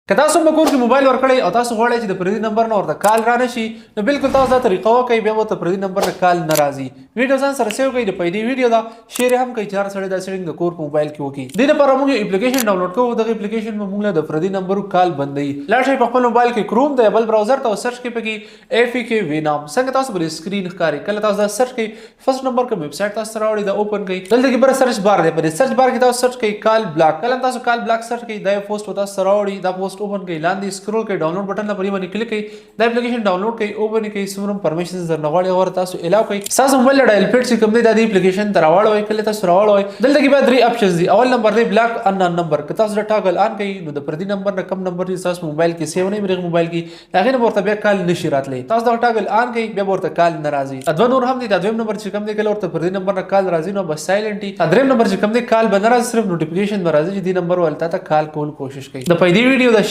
که تاسو په کور کې موبایل ورکړی او تاسو غواړئ چې د پردي نمبر نه ورته کال را نشي نو بالکل تاسو دا طریقه وکړئ بیا ورته پردي نمبر نه کال نه راځي. ویډیو ځان سره سیو کړئ د پیدي ویډیو دا شیر هم کوي چې هر سړی دا سیټینګ د کور په موبایل کې وکړي. دې لپاره موږ یو اپلیکیشن ډاونلوډ کوو. دغه اپلیکیشن موږ د پردي نمبر کال بندوي. لاړ شئ په خپل موبایل کې کروم د بل براوزر ته سرچ کړئ پکې AFK وینام څنګه تاسو پر سکرین ښکاري. کله تاسو دا سرچ کړئ فرست نمبر کوم ویب سټ تاسو راوړي دا اوپن کړئ. دلته کې بر سرچ بار دی په سرچ بار کې تاسو سرچ کړئ کال بلاک. کله تاسو کال بلاک سرچ کړئ دا پوسټ تاسو راوړي دا پوسټ اوپن کړئ. لاندې سکرول کړئ ډاونلوډ بٹن ته پرې باندې کلیک کړئ. دا اپلیکیشن ډاونلوډ کړئ اوپن کړئ. څومره پرمیشنز درنه غواړي اور تاسو الاو کړئ. تاسو موبایل ډایل پیډ چې کوم دی دا د اپلیکیشن تر راوړوي. کله تاسو راوړوي دلته کې به درې اپشنز دي. اول نمبر دی بلاک ان نمبر. که تاسو دا ټاګل ان کړئ نو د پردي نمبر نه کم نمبر چې تاسو موبایل کې سیو نه مرغ موبایل کې دا غیر ورته بیا کال نشي راتلی. تاسو دا ټاګل ان کړئ بیا ورته کال ناراضي. ادو نور هم دي دا دویم نمبر چې کوم دی کله ورته پردي نمبر نه کال راځي نو بس سایلنت دي. دریم نمبر چې کوم دی کال بنراز صرف نوټیفیکیشن راځي چې دی نمبر ولته تا کال کول کوشش کوي. د پیدي ویډیو د